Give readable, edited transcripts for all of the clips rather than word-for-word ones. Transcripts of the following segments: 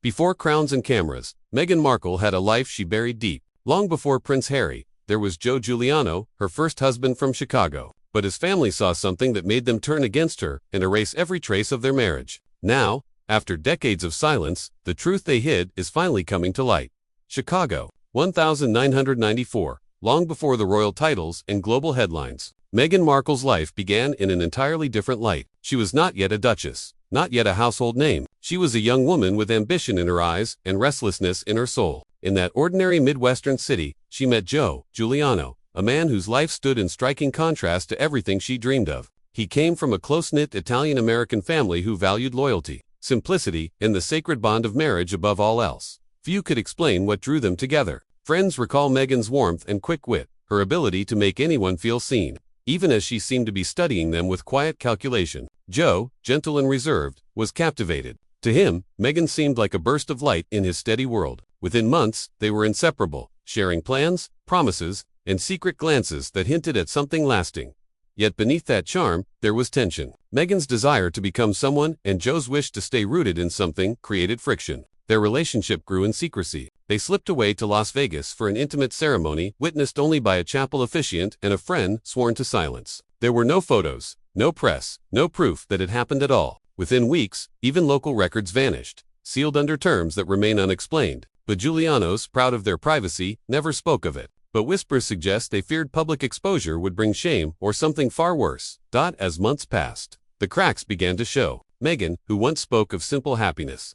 Before crowns and cameras, Meghan Markle had a life she buried deep. Long before Prince Harry, there was Joe Giuliano, her first husband from Chicago. But his family saw something that made them turn against her and erase every trace of their marriage. Now, after decades of silence, the truth they hid is finally coming to light. Chicago, 1994, long before the royal titles and global headlines. Meghan Markle's life began in an entirely different light. She was not yet a duchess, not yet a household name. She was a young woman with ambition in her eyes and restlessness in her soul. In that ordinary Midwestern city, she met Joe Giuliano, a man whose life stood in striking contrast to everything she dreamed of. He came from a close-knit Italian-American family who valued loyalty, simplicity, and the sacred bond of marriage above all else. Few could explain what drew them together. Friends recall Meghan's warmth and quick wit, her ability to make anyone feel seen, even as she seemed to be studying them with quiet calculation. Joe, gentle and reserved, was captivated. To him, Meghan seemed like a burst of light in his steady world. Within months, they were inseparable, sharing plans, promises, and secret glances that hinted at something lasting. Yet beneath that charm, there was tension. Meghan's desire to become someone and Joe's wish to stay rooted in something created friction. Their relationship grew in secrecy. They slipped away to Las Vegas for an intimate ceremony witnessed only by a chapel officiant and a friend sworn to silence. There were no photos, no press, no proof that it happened at all. Within weeks, even local records vanished, sealed under terms that remain unexplained. The Giulianos, proud of their privacy, never spoke of it. But whispers suggest they feared public exposure would bring shame or something far worse. As months passed, the cracks began to show. Meghan, who once spoke of simple happiness,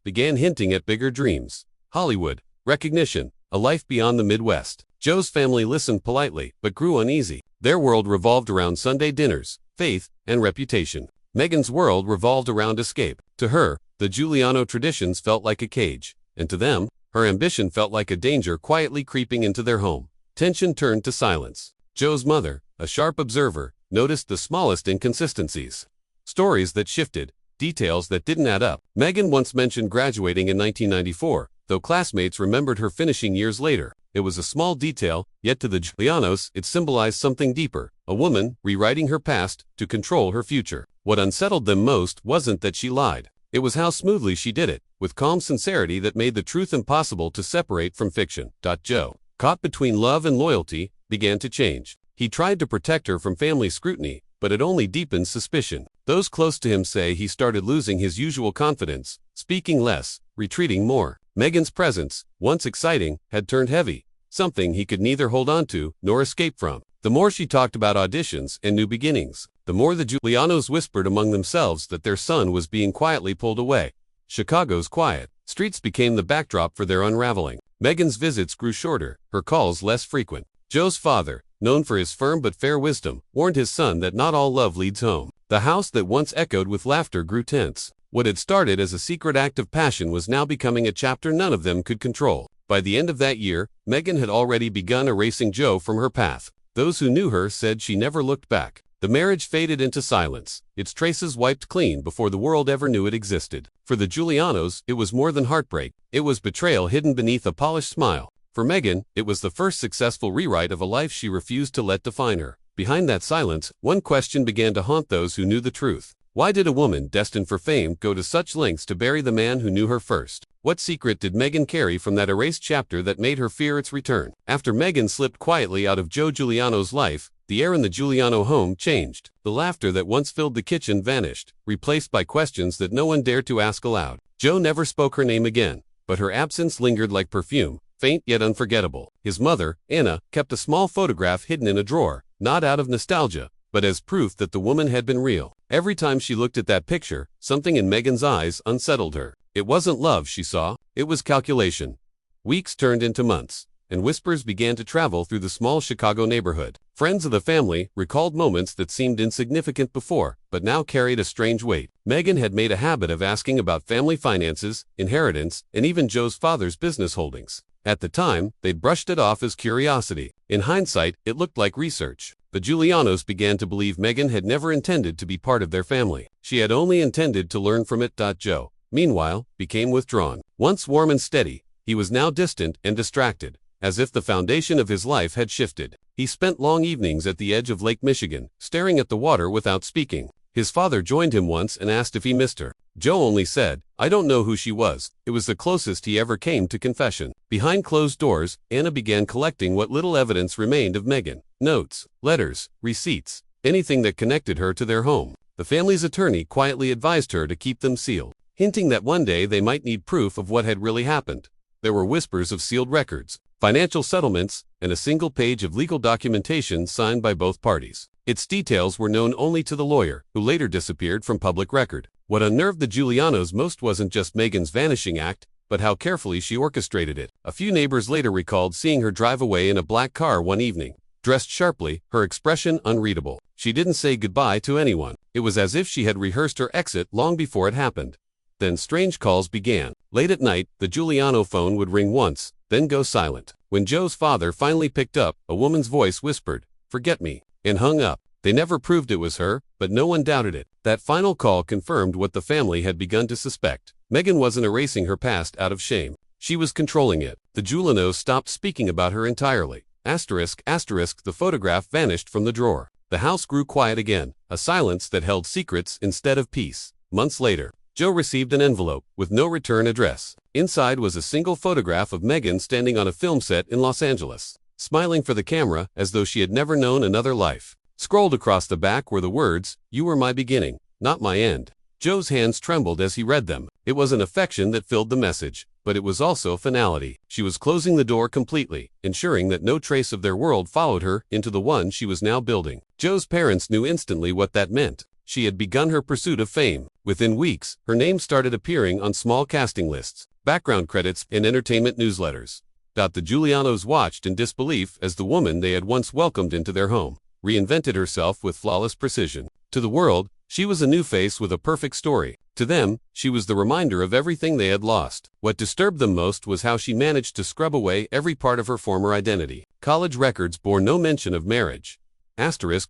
began hinting at bigger dreams. Hollywood, recognition, a life beyond the Midwest. Joe's family listened politely, but grew uneasy. Their world revolved around Sunday dinners, faith, and reputation. Meghan's world revolved around escape. To her, the Giuliano traditions felt like a cage, and to them, her ambition felt like a danger quietly creeping into their home. Tension turned to silence. Joe's mother, a sharp observer, noticed the smallest inconsistencies. Stories that shifted, details that didn't add up. Meghan once mentioned graduating in 1994, though classmates remembered her finishing years later. It was a small detail, yet to the Giulianos it symbolized something deeper, a woman rewriting her past to control her future. What unsettled them most wasn't that she lied. It was how smoothly she did it, with calm sincerity that made the truth impossible to separate from fiction. Joe, caught between love and loyalty, began to change. He tried to protect her from family scrutiny, but it only deepened suspicion. Those close to him say he started losing his usual confidence, speaking less, retreating more. Meghan's presence, once exciting, had turned heavy, something he could neither hold on to nor escape from. The more she talked about auditions and new beginnings, the more the Giulianos whispered among themselves that their son was being quietly pulled away. Chicago's quiet streets became the backdrop for their unraveling. Meghan's visits grew shorter, her calls less frequent. Joe's father, known for his firm but fair wisdom, warned his son that not all love leads home. The house that once echoed with laughter grew tense. What had started as a secret act of passion was now becoming a chapter none of them could control. By the end of that year, Meghan had already begun erasing Joe from her path. Those who knew her said she never looked back. The marriage faded into silence, its traces wiped clean before the world ever knew it existed. For the Giulianos, it was more than heartbreak. It was betrayal hidden beneath a polished smile. For Meghan, it was the first successful rewrite of a life she refused to let define her. Behind that silence, one question began to haunt those who knew the truth. Why did a woman destined for fame go to such lengths to bury the man who knew her first? What secret did Meghan carry from that erased chapter that made her fear its return? After Meghan slipped quietly out of Joe Giuliano's life, the air in the Giuliano home changed. The laughter that once filled the kitchen vanished, replaced by questions that no one dared to ask aloud. Joe never spoke her name again, but her absence lingered like perfume, faint yet unforgettable. His mother, Anna, kept a small photograph hidden in a drawer, not out of nostalgia, but as proof that the woman had been real. Every time she looked at that picture, something in Meghan's eyes unsettled her. It wasn't love she saw, it was calculation. Weeks turned into months, and whispers began to travel through the small Chicago neighborhood. Friends of the family recalled moments that seemed insignificant before, but now carried a strange weight. Meghan had made a habit of asking about family finances, inheritance, and even Joe's father's business holdings. At the time, they'd brushed it off as curiosity. In hindsight, it looked like research. The Giulianos began to believe Meghan had never intended to be part of their family. She had only intended to learn from it. Joe, meanwhile, became withdrawn. Once warm and steady, he was now distant and distracted, as if the foundation of his life had shifted. He spent long evenings at the edge of Lake Michigan, staring at the water without speaking. His father joined him once and asked if he missed her. Joe only said, "I don't know who she was." It was the closest he ever came to confession. Behind closed doors, Anna began collecting what little evidence remained of Meghan. Notes, letters, receipts, anything that connected her to their home. The family's attorney quietly advised her to keep them sealed, hinting that one day they might need proof of what had really happened. There were whispers of sealed records, financial settlements, and a single page of legal documentation signed by both parties. Its details were known only to the lawyer, who later disappeared from public record. What unnerved the Giulianos most wasn't just Meghan's vanishing act, but how carefully she orchestrated it. A few neighbors later recalled seeing her drive away in a black car one evening, dressed sharply, her expression unreadable. She didn't say goodbye to anyone. It was as if she had rehearsed her exit long before it happened. Then strange calls began. Late at night, the Giuliano phone would ring once, then go silent. When Joe's father finally picked up, a woman's voice whispered, "Forget me," and hung up. They never proved it was her, but no one doubted it. That final call confirmed what the family had begun to suspect. Meghan wasn't erasing her past out of shame. She was controlling it. The Giulianos stopped speaking about her entirely. The photograph vanished from the drawer. The house grew quiet again, a silence that held secrets instead of peace. Months later, Joe received an envelope with no return address. Inside was a single photograph of Meghan standing on a film set in Los Angeles, smiling for the camera as though she had never known another life. Scrolled across the back were the words, "You were my beginning, not my end." Joe's hands trembled as he read them. It was an affection that filled the message, but it was also finality. She was closing the door completely, ensuring that no trace of their world followed her into the one she was now building. Joe's parents knew instantly what that meant. She had begun her pursuit of fame. Within weeks, her name started appearing on small casting lists, background credits, and entertainment newsletters. The Giulianos watched in disbelief as the woman they had once welcomed into their home reinvented herself with flawless precision. To the world, she was a new face with a perfect story. To them, she was the reminder of everything they had lost. What disturbed them most was how she managed to scrub away every part of her former identity. College records bore no mention of marriage.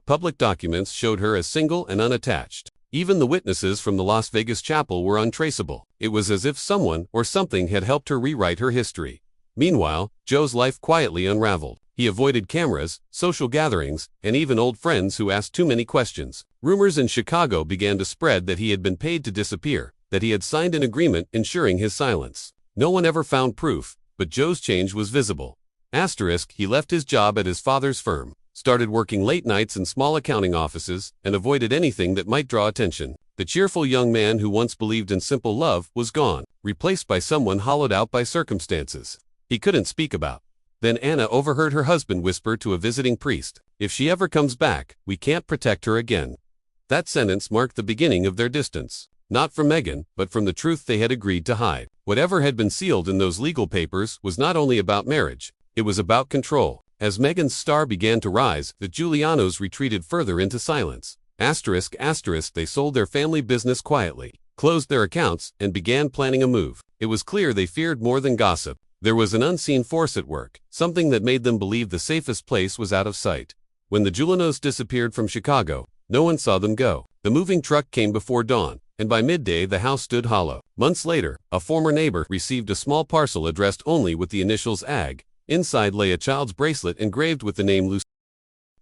Public documents showed her as single and unattached. Even the witnesses from the Las Vegas chapel were untraceable. It was as if someone or something had helped her rewrite her history. Meanwhile, Joe's life quietly unraveled. He avoided cameras, social gatherings, and even old friends who asked too many questions. Rumors in Chicago began to spread that he had been paid to disappear, that he had signed an agreement ensuring his silence. No one ever found proof, but Joe's change was visible. He left his job at his father's firm, started working late nights in small accounting offices, and avoided anything that might draw attention. The cheerful young man who once believed in simple love was gone, replaced by someone hollowed out by circumstances he couldn't speak about. Then Anna overheard her husband whisper to a visiting priest, "If she ever comes back, we can't protect her again." That sentence marked the beginning of their distance. Not from Meghan, but from the truth they had agreed to hide. Whatever had been sealed in those legal papers was not only about marriage, it was about control. As Meghan's star began to rise, the Giulianos retreated further into silence. They sold their family business quietly, closed their accounts, and began planning a move. It was clear they feared more than gossip. There was an unseen force at work, something that made them believe the safest place was out of sight. When the Giulianos disappeared from Chicago, no one saw them go. The moving truck came before dawn, and by midday the house stood hollow. Months later, a former neighbor received a small parcel addressed only with the initials AG. Inside lay a child's bracelet engraved with the name Lucy.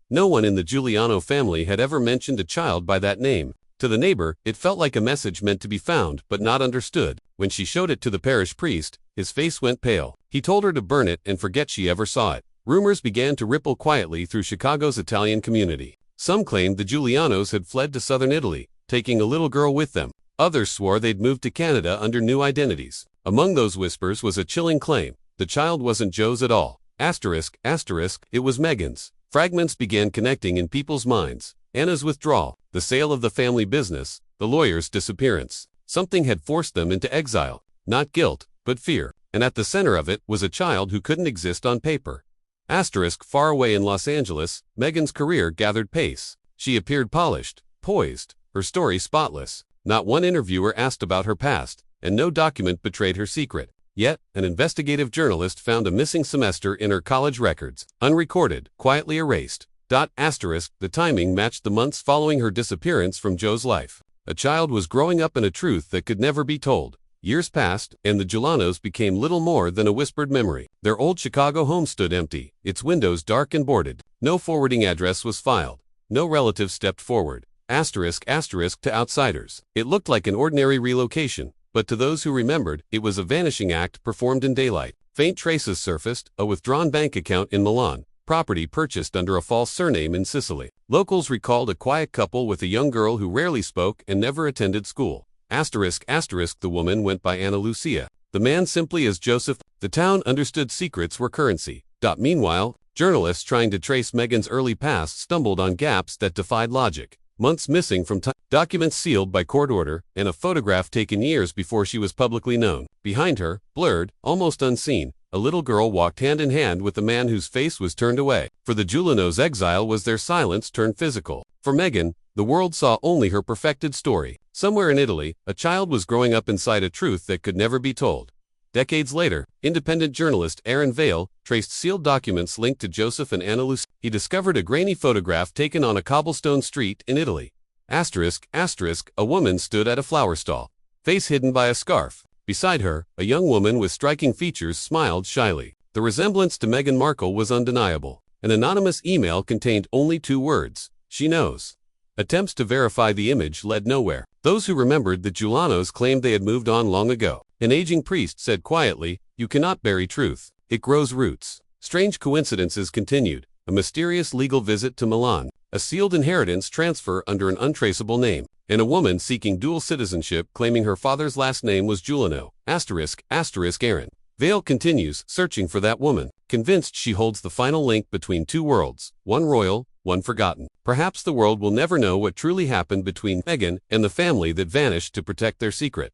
No one in the Giuliano family had ever mentioned a child by that name. To the neighbor, it felt like a message meant to be found but not understood. When she showed it to the parish priest, his face went pale. He told her to burn it and forget she ever saw it. Rumors began to ripple quietly through Chicago's Italian community. Some claimed the Giulianos had fled to southern Italy, taking a little girl with them. Others swore they'd moved to Canada under new identities. Among those whispers was a chilling claim: the child wasn't Joe's at all. It was Meghan's. Fragments began connecting in people's minds. Anna's withdrawal, the sale of the family business, the lawyer's disappearance. Something had forced them into exile. Not guilt, but fear. And at the center of it was a child who couldn't exist on paper. Far away in Los Angeles, Meghan's career gathered pace. She appeared polished, poised, her story spotless. Not one interviewer asked about her past, and no document betrayed her secret. Yet, an investigative journalist found a missing semester in her college records, unrecorded, quietly erased. The timing matched the months following her disappearance from Joe's life. A child was growing up in a truth that could never be told. Years passed, and the Giulianos became little more than a whispered memory. Their old Chicago home stood empty, its windows dark and boarded. No forwarding address was filed. No relative stepped forward. To outsiders, it looked like an ordinary relocation, but to those who remembered, it was a vanishing act performed in daylight. Faint traces surfaced: a withdrawn bank account in Milan, property purchased under a false surname in Sicily. Locals recalled a quiet couple with a young girl who rarely spoke and never attended school. The woman went by Anna Lucia, the man simply as Joseph. The town understood secrets were currency. Meanwhile, journalists trying to trace Meghan's early past stumbled on gaps that defied logic. Months missing from documents sealed by court order, and a photograph taken years before she was publicly known. Behind her, blurred, almost unseen, a little girl walked hand in hand with a man whose face was turned away. For the Giulianos, exile was their silence turned physical. For Meghan, the world saw only her perfected story. Somewhere in Italy, a child was growing up inside a truth that could never be told. Decades later, independent journalist Aaron Vale traced sealed documents linked to Joseph and Anna Lucia. He discovered a grainy photograph taken on a cobblestone street in Italy. A woman stood at a flower stall, face hidden by a scarf. Beside her, a young woman with striking features smiled shyly. The resemblance to Meghan Markle was undeniable. An anonymous email contained only 2 words: "She knows." Attempts to verify the image led nowhere. Those who remembered the Giulianos claimed they had moved on long ago. An aging priest said quietly, "You cannot bury truth. It grows roots." Strange coincidences continued: a mysterious legal visit to Milan, a sealed inheritance transfer under an untraceable name, and a woman seeking dual citizenship claiming her father's last name was Giuliano. Aaron Vale continues searching for that woman, convinced she holds the final link between 2 worlds, one royal, one forgotten. Perhaps the world will never know what truly happened between Meghan and the family that vanished to protect their secret.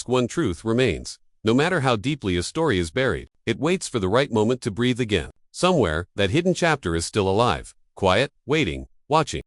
One truth remains. No matter how deeply a story is buried, it waits for the right moment to breathe again. Somewhere, that hidden chapter is still alive, quiet, waiting, watching.